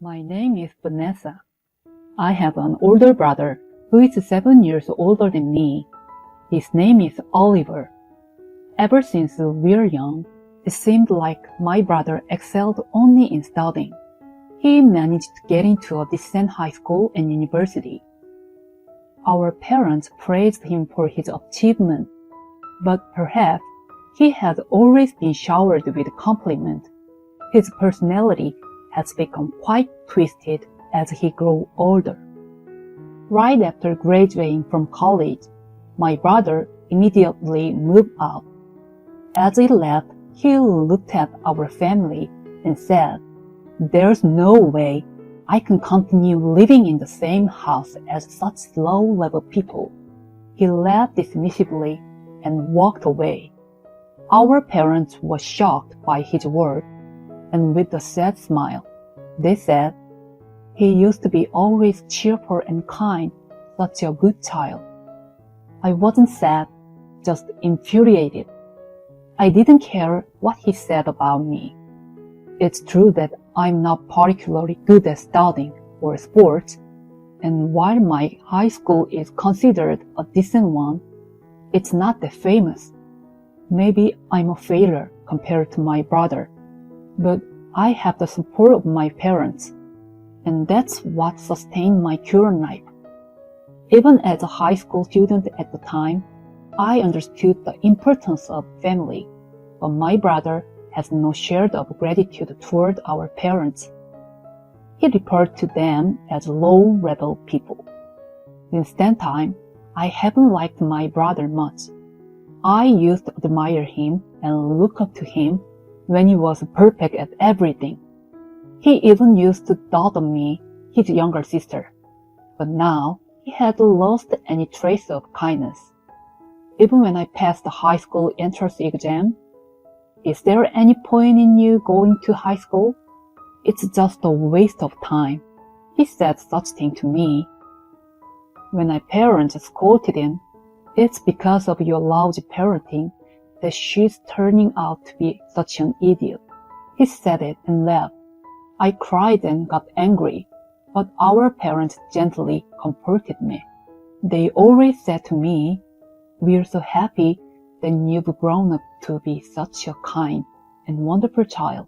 My name is Vanessa. I have an older brother who is 7 years older than me. His name is Oliver. Ever since we were young, it seemed like my brother excelled only in studying. He managed to get into a decent high school and university. Our parents praised him for his achievement, but perhaps he had always been showered with compliments. His personality has become quite twisted as he grew older. Right after graduating from college, my brother immediately moved out. As he left, he looked at our family and said, "There's no way I can continue living in the same house as such low-level people." He laughed dismissively and walked away. Our parents were shocked by his words, and with a sad smile, they said, "He used to be always cheerful and kind, such a good child." I wasn't sad, just infuriated. I didn't care what he said about me. It's true that I'm not particularly good at studying or sports, and while my high school is considered a decent one, it's not that famous. Maybe I'm a failure compared to my brother, but I have the support of my parents, and that's what sustained my current life. Even as a high school student at the time, I understood the importance of family, but my brother has no shred of gratitude toward our parents. He referred to them as low-level people. Since that time, I haven't liked my brother much. I used to admire him and look up to him when he was perfect at everything. He even used to dote on me, his younger sister. But now, he had lost any trace of kindness. Even when I passed the high school entrance exam, "Is there any point in you going to high school? It's just a waste of time," he said such thing to me. When my parents scolded him, "It's because of your lousy parenting that she's turning out to be such an idiot." He said it and laughed. I cried and got angry, but our parents gently comforted me. They always said to me, "We're so happy that you've grown up to be such a kind and wonderful child."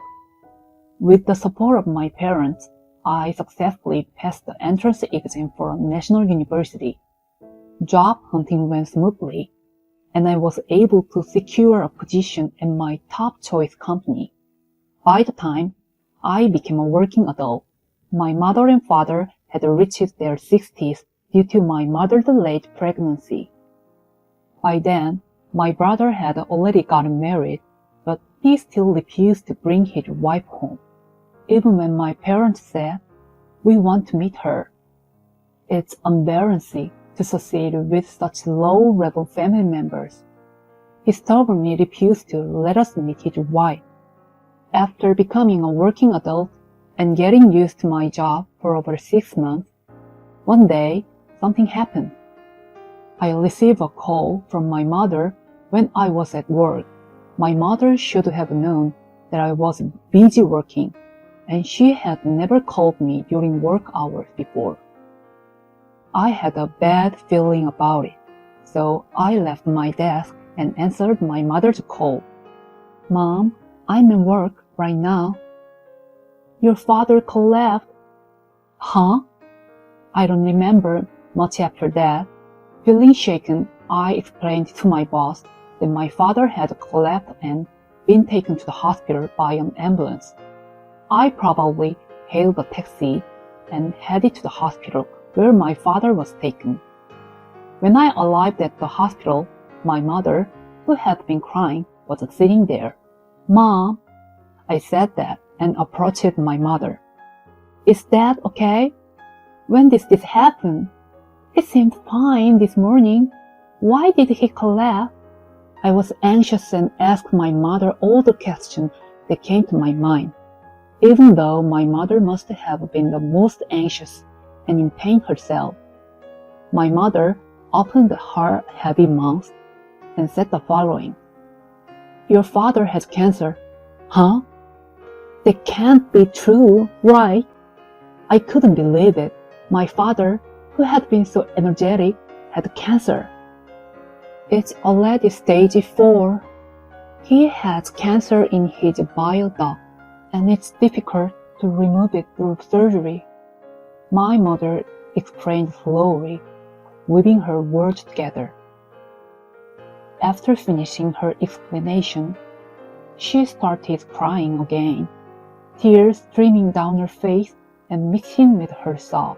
With the support of my parents, I successfully passed the entrance exam for a national university. Job hunting went smoothly, and I was able to secure a position at my top choice company. By the time I became a working adult, my mother and father had reached their 60s due to my mother's late pregnancy. By then, my brother had already gotten married, but he still refused to bring his wife home, even when my parents said, "We want to meet her." It's embarrassing to associate with such low-level family members. He stubbornly refused to let us meet his wife. After becoming a working adult and getting used to my job for over 6 months, one day something happened. I received a call from my mother when I was at work. My mother should have known that I was busy working, and she had never called me during work hours before. I had a bad feeling about it, so I left my desk and answered my mother's call. "Mom, I'm at work right now." "Your father collapsed." "Huh?" I don't remember much after that. Feeling shaken, I explained to my boss that my father had collapsed and been taken to the hospital by an ambulance. I probably hailed a taxi and headed to the hospital where my father was taken. When I arrived at the hospital, my mother, who had been crying, was sitting there. "Mom," I said that and approached my mother. "Is Dad okay? When did this happen? He seemed fine this morning. Why did he collapse?" I was anxious and asked my mother all the questions that came to my mind, even though my mother must have been the most anxious and in pain herself. My mother opened her heavy mouth and said the following: "Your father has cancer." "Huh? That can't be true, right?" I couldn't believe it. My father, who had been so energetic, had cancer. It's already stage 4. He has cancer in his bile duct, and it's difficult to remove it through surgery. My mother explained slowly, weaving her words together. After finishing her explanation, she started crying again, tears streaming down her face and mixing with her sob.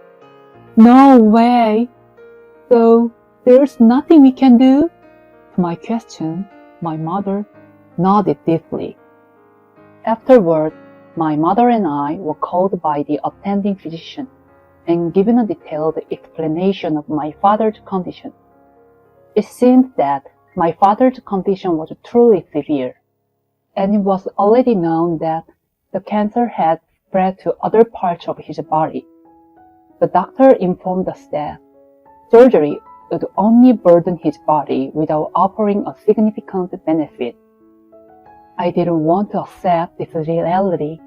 No way! So there's nothing we can do? To my question, my mother nodded deeply. Afterward, my mother and I were called by the attending physician and given a detailed explanation of my father's condition. It seemed that my father's condition was truly severe, and it was already known that the cancer had spread to other parts of his body. The doctor informed us that surgery would only burden his body without offering a significant benefit. I didn't want to accept this reality,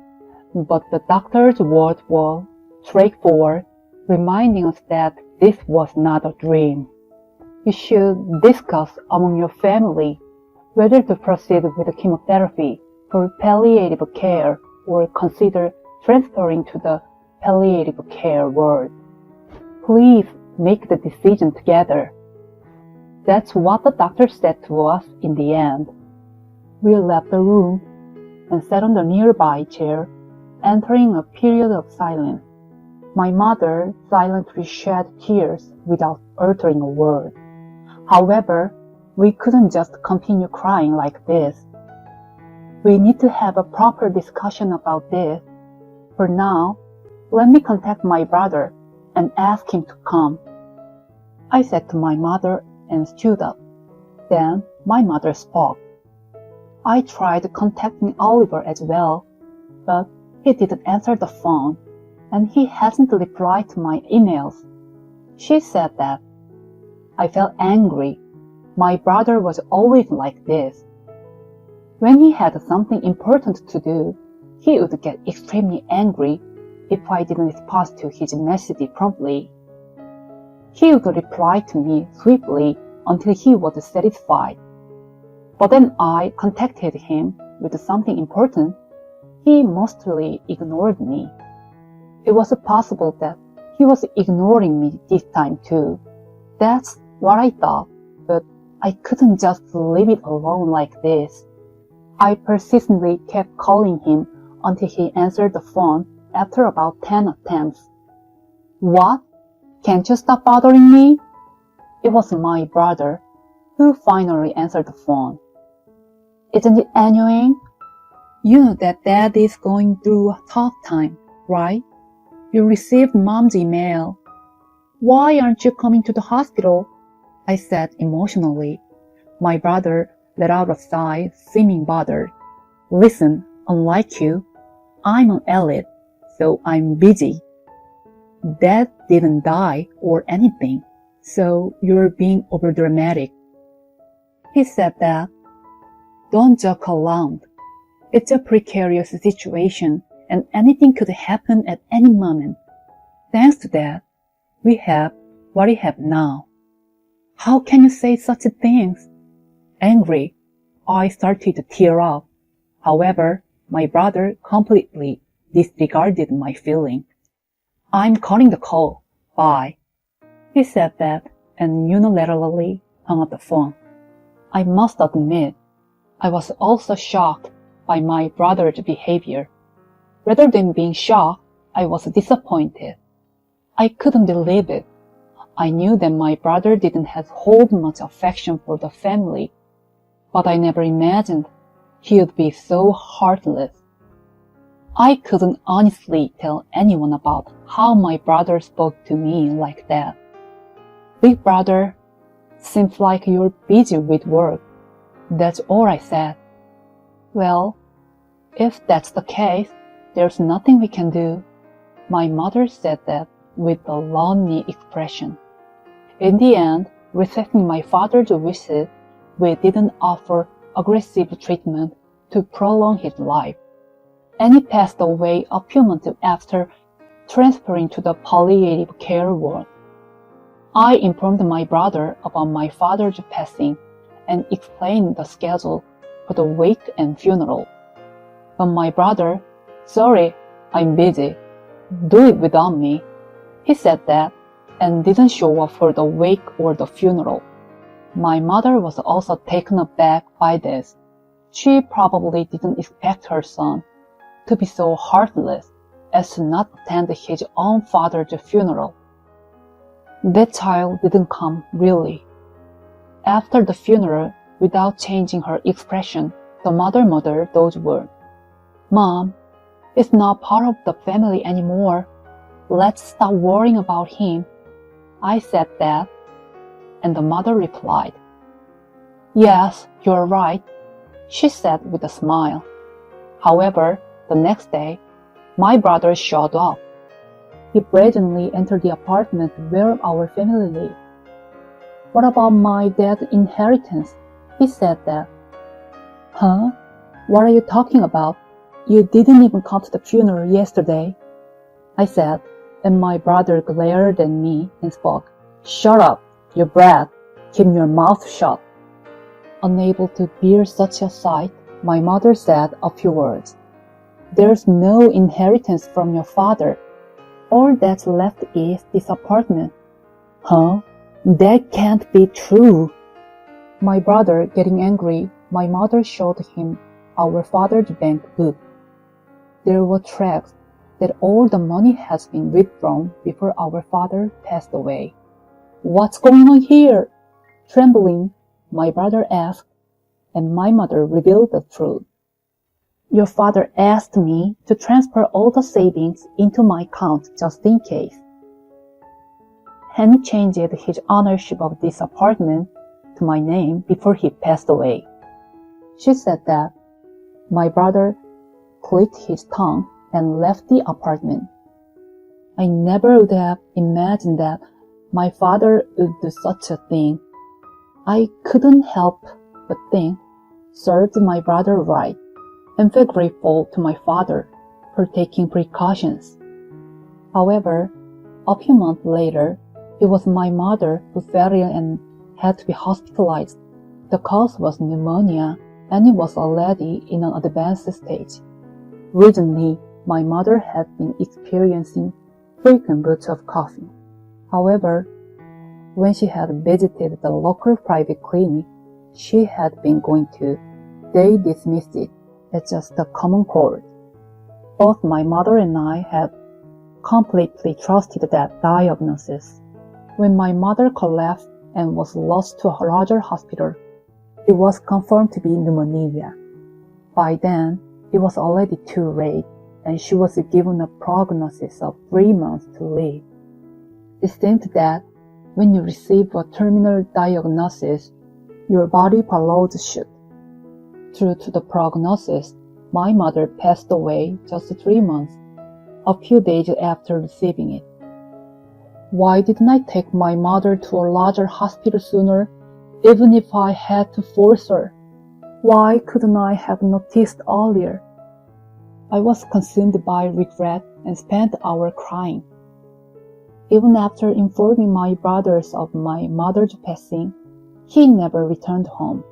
but the doctor's words were straightforward, reminding us that this was not a dream. You should discuss among your family whether to proceed with chemotherapy for palliative care or consider transferring to the palliative care ward. Please make the decision together. That's what the doctor said to us in the end. We left the room and sat on the nearby chair, entering a period of silence. My mother silently shed tears without uttering a word. However, we couldn't just continue crying like this. We need to have a proper discussion about this. For now, let me contact my brother and ask him to come. I said to my mother and stood up. Then my mother spoke. I tried contacting Oliver as well, but he didn't answer the phone, and he hasn't replied to my emails. She said that. I felt angry. My brother was always like this. When he had something important to do, he would get extremely angry if I didn't respond to his message promptly. He would reply to me swiftly until he was satisfied. But when I contacted him with something important, he mostly ignored me. It was possible that he was ignoring me this time too. That's what I thought, but I couldn't just leave it alone like this. I persistently kept calling him until he answered the phone after about 10 attempts. What? Can't you stop bothering me? It was my brother, who finally answered the phone. Isn't it annoying? You know that Dad is going through a tough time, right? You received Mom's email. Why aren't you coming to the hospital? I said emotionally. My brother let out a sigh, seeming bothered. Listen, unlike you, I'm an elite, so I'm busy. Dad didn't die or anything, so you're being overdramatic. He said that. Don't joke around. It's a precarious situation, and anything could happen at any moment. Thanks to that, we have what we have now. How can you say such things? Angry, I started to tear up. However, my brother completely disregarded my feeling. I'm calling the call. Bye. He said that and unilaterally hung up the phone. I must admit, I was also shocked by my brother's behavior. Rather than being shocked, I was disappointed. I couldn't believe it. I knew that my brother didn't hold much affection for the family, but I never imagined he would be so heartless. I couldn't honestly tell anyone about how my brother spoke to me like that. Big brother, seems like you're busy with work. That's all I said. Well, if that's the case, there's nothing we can do. My mother said that with a lonely expression. In the end, respecting my father's wishes, we didn't offer aggressive treatment to prolong his life. And he passed away a few months after transferring to the palliative care ward. I informed my brother about my father's passing and explained the schedule for the wake and funeral. But my brother, "Sorry, I'm busy. Do it without me." He said that and didn't show up for the wake or the funeral. My mother was also taken aback by this. She probably didn't expect her son to be so heartless as to not attend his own father's funeral. That child didn't come, really. After the funeral, without changing her expression, the mother muttered those words. "Mom, it's not part of the family anymore. Let's stop worrying about him." I said that, and the mother replied, "Yes, you're right," she said with a smile. However, the next day, my brother showed up. He brazenly entered the apartment where our family lived. "What about my dad's inheritance?" He said that. "Huh? What are you talking about? You didn't even come to the funeral yesterday," I said, and my brother glared at me and spoke. "Shut up, you brat. Keep your mouth shut." Unable to bear such a sight, my mother said a few words. "There's no inheritance from your father. All that's left is this apartment." "Huh? That can't be true." My brother getting angry, my mother showed him our father's bank book. There were tracks that all the money has been withdrawn before our father passed away. "What's going on here?" Trembling, my brother asked, and my mother revealed the truth. "Your father asked me to transfer all the savings into my account just in case. And he changed his ownership of this apartment to my name before he passed away." She said that. My brother clicked his tongue and left the apartment. I never would have imagined that my father would do such a thing. I couldn't help but think, served my brother right, and felt grateful to my father for taking precautions. However, a few months later, it was my mother who fell ill and had to be hospitalized. The cause was pneumonia, and it was already in an advanced stage. Recently, my mother had been experiencing frequent bouts of coughing. However, when she had visited the local private clinic she had been going to, they dismissed it as just a common cold. Both my mother and I had completely trusted that diagnosis. When my mother collapsed and was lost to a larger hospital, it was confirmed to be pneumonia. By then, it was already too late, and she was given a prognosis of 3 months to live. It seemed that when you receive a terminal diagnosis, your body follows suit. True to the prognosis, my mother passed away just 3 months, a few days after receiving it. Why didn't I take my mother to a larger hospital sooner, even if I had to force her? Why couldn't I have noticed earlier? I was consumed by regret and spent hours crying. Even after informing my brothers of my mother's passing, he never returned home.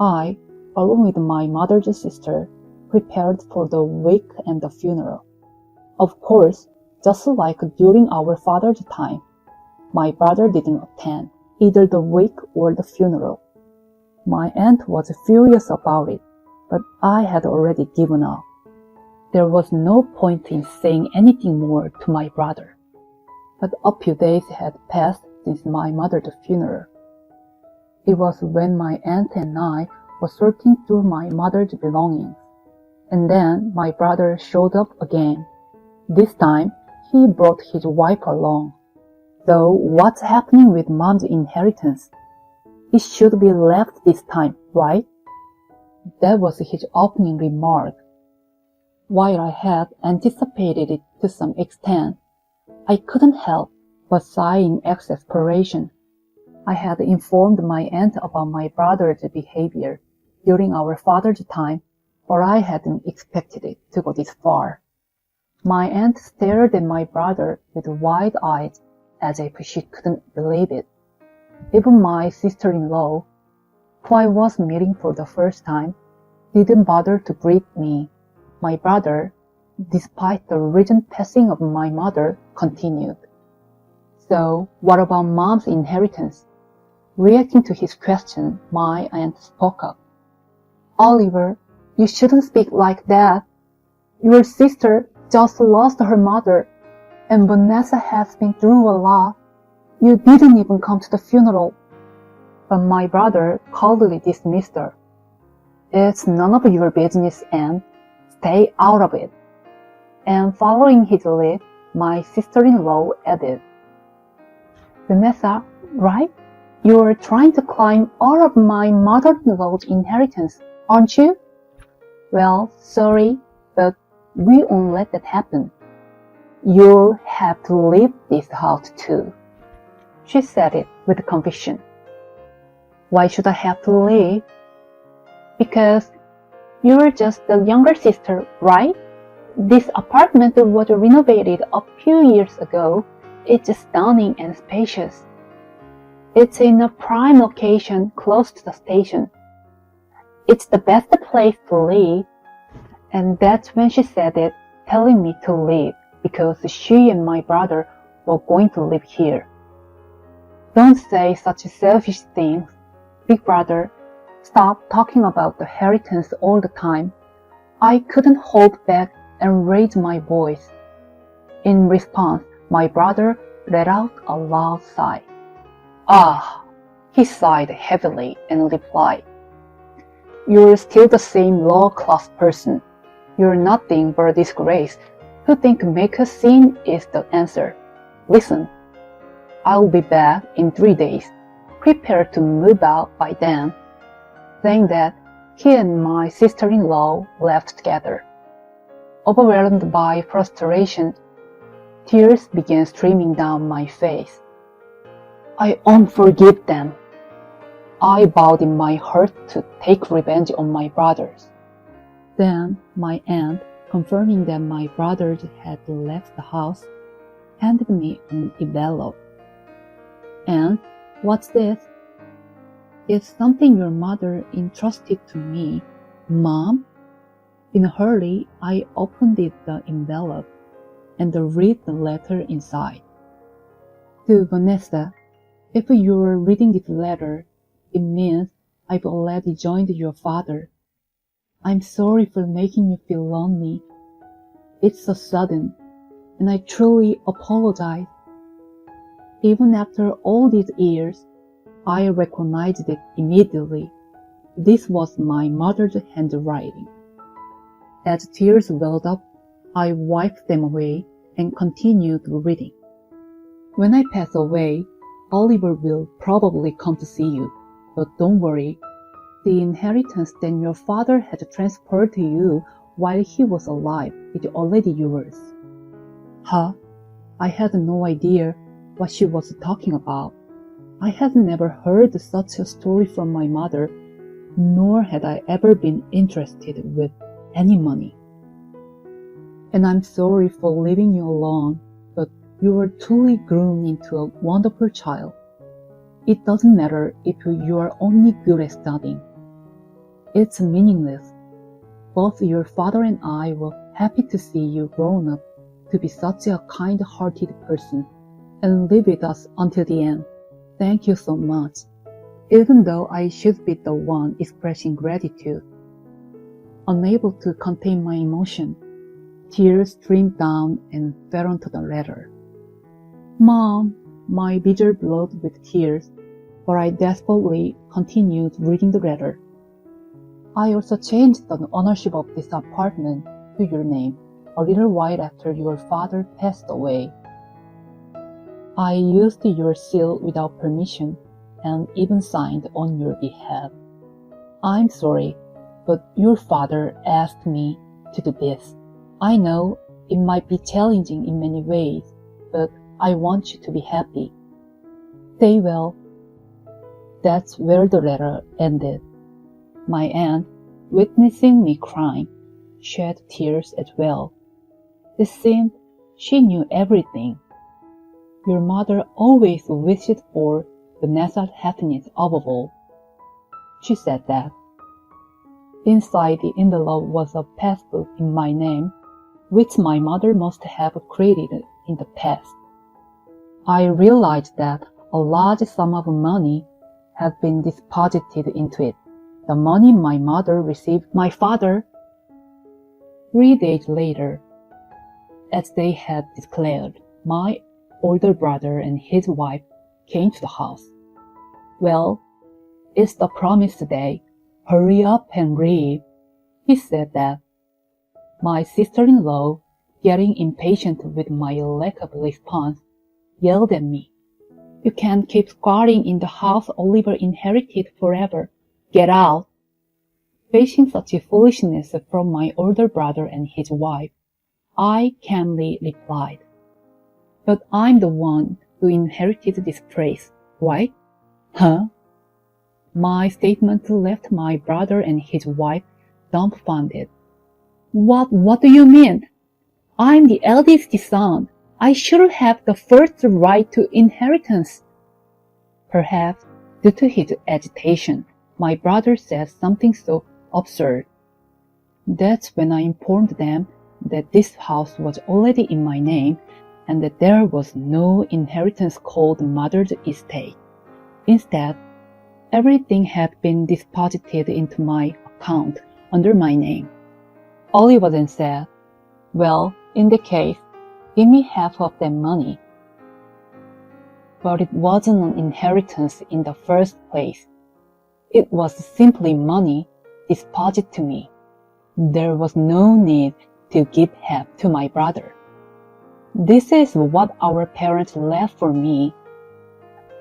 I, along with my mother's sister, prepared for the wake and the funeral. Of course, just like during our father's time, my brother didn't attend either the wake or the funeral. My aunt was furious about it, but I had already given up. There was no point in saying anything more to my brother. But a few days had passed since my mother's funeral. It was when my aunt and I were sorting through my mother's belongings, and then my brother showed up again. This time, he brought his wife along. So what's happening with mom's inheritance? It should be left this time, right? That was his opening remark. While I had anticipated it to some extent, I couldn't help but sigh in exasperation. I had informed my aunt about my brother's behavior during our father's time, but I hadn't expected it to go this far. My aunt stared at my brother with wide eyes as if she couldn't believe it. Even my sister-in-law, who I was meeting for the first time, didn't bother to greet me. My brother, despite the recent passing of my mother, continued. So, what about mom's inheritance? Reacting to his question, my aunt spoke up. Oliver, you shouldn't speak like that. Your sister just lost her mother, and Vanessa has been through a lot. You didn't even come to the funeral. But my brother coldly dismissed her. It's none of your business, Aunt. Stay out of it. And following his lead, my sister-in-law added, Vanessa, right? You're trying to claim all of my mother-in-law's inheritance, aren't you? Well, sorry, but we won't let that happen. You'll have to leave this house too. She said it with conviction. Why should I have to leave? Because you're just the younger sister, right? This apartment was renovated a few years ago. It's stunning and spacious. It's in a prime location close to the station. It's the best place to live. And that's when she said it, telling me to leave because she and my brother were going to live here. Don't say such selfish things. Big brother, stop talking about the inheritance all the time. I couldn't hold back and raise my voice. In response, my brother let out a loud sigh. Ah, he sighed heavily and replied, You're still the same low-class person. You're nothing but a disgrace who think make a scene is the answer. Listen, I'll be back in 3 days. Prepare to move out by then. Saying that, he and my sister-in-law left together. Overwhelmed by frustration, tears began streaming down my face. I unforgive them. I vowed in my heart to take revenge on my brothers. Then my aunt, confirming that my brothers had left the house, handed me an envelope. And what's this? It's something your mother entrusted to me, Mom. In a hurry, I opened the envelope and read the letter inside. To Vanessa, if you're reading this letter, it means I've already joined your father. I'm sorry for making you feel lonely. It's so sudden, and I truly apologize. Even after all these years, I recognized it immediately. This was my mother's handwriting. As tears welled up, I wiped them away and continued reading. When I pass away, Oliver will probably come to see you, but don't worry. The inheritance that your father had transferred to you while he was alive is already yours. Huh? I had no idea what she was talking about. I had never heard such a story from my mother, nor had I ever been interested with any money. And I'm sorry for leaving you alone, but you were truly grown into a wonderful child. It doesn't matter if you are only good at studying. It's meaningless. Both your father and I were happy to see you grown up to be such a kind-hearted person and live with us until the end. Thank you so much. Even though I should be the one expressing gratitude. Unable to contain my emotion, tears streamed down and fell onto the letter. Mom, my visor blurred with tears, but I desperately continued reading the letter. I also changed the ownership of this apartment to your name a little while after your father passed away. I used your seal without permission and even signed on your behalf. I'm sorry, but your father asked me to do this. I know it might be challenging in many ways, but I want you to be happy. Stay well. That's where the letter ended. My aunt, witnessing me crying, shed tears as well. It seemed she knew everything. Your mother always wished for Vanessa's happiness above all. She said that. Inside the envelope was a passbook in my name, which my mother must have created in the past. I realized that a large sum of money had been deposited into it, the money my mother received my father. 3 days later, as they had declared, my older brother and his wife came to the house. Well, it's the promised day. Hurry up and leave. He said that. My sister-in-law, getting impatient with my lack of response, yelled at me. You can't keep squatting in the house Oliver inherited forever. Get out. Facing such foolishness from my older brother and his wife, I calmly replied, But I'm the one who inherited this place, right? Huh? My statement left my brother and his wife dumbfounded. What do you mean? I'm the eldest son. I should have the first right to inheritance. Perhaps, due to his agitation, my brother said something so absurd. That's when I informed them that this house was already in my name and that there was no inheritance called mother's estate. Instead, everything had been deposited into my account under my name. Oliver then said, Well, in that case, give me half of that money. But it wasn't an inheritance in the first place. It was simply money deposited to me. There was no need to give half to my brother. This is what our parents left for me.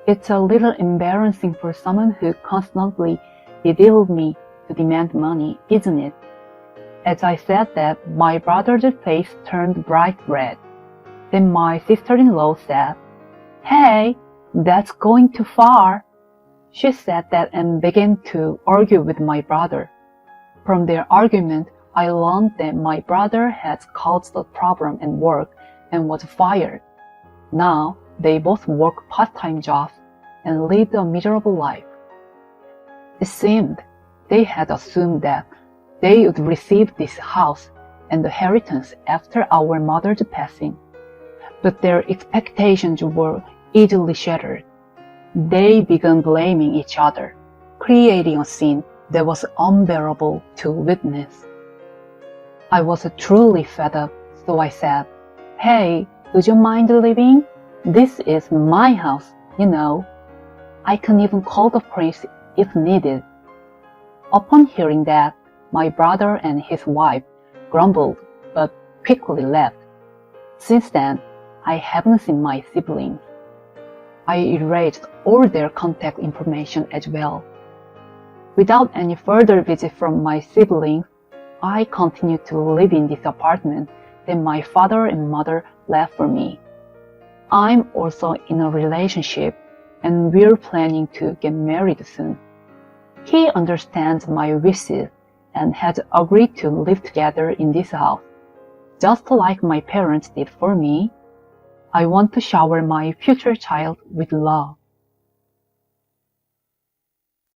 It's a little embarrassing for someone who constantly belittled me to demand money, isn't it? As I said that, my brother's face turned bright red. Then my sister-in-law said, Hey, that's going too far. She said that and began to argue with my brother. From their argument, I learned that my brother had caused a problem at work and was fired. Now, they both work part-time jobs and lived a miserable life. It seemed they had assumed that they would receive this house and the inheritance after our mother's passing, but their expectations were easily shattered. They began blaming each other, creating a scene that was unbearable to witness. I was truly fed up, so I said, Hey, would you mind leaving? This is my house, you know. I can even call the police if needed. Upon hearing that, my brother and his wife grumbled but quickly left. Since then, I haven't seen my siblings. I erased all their contact information as well. Without any further visit from my siblings, I continued to live in this apartment that my father and mother left for me. I'm also in a relationship and we're planning to get married soon. He understands my wishes and has agreed to live together in this house, just like my parents did for me. I want to shower my future child with love.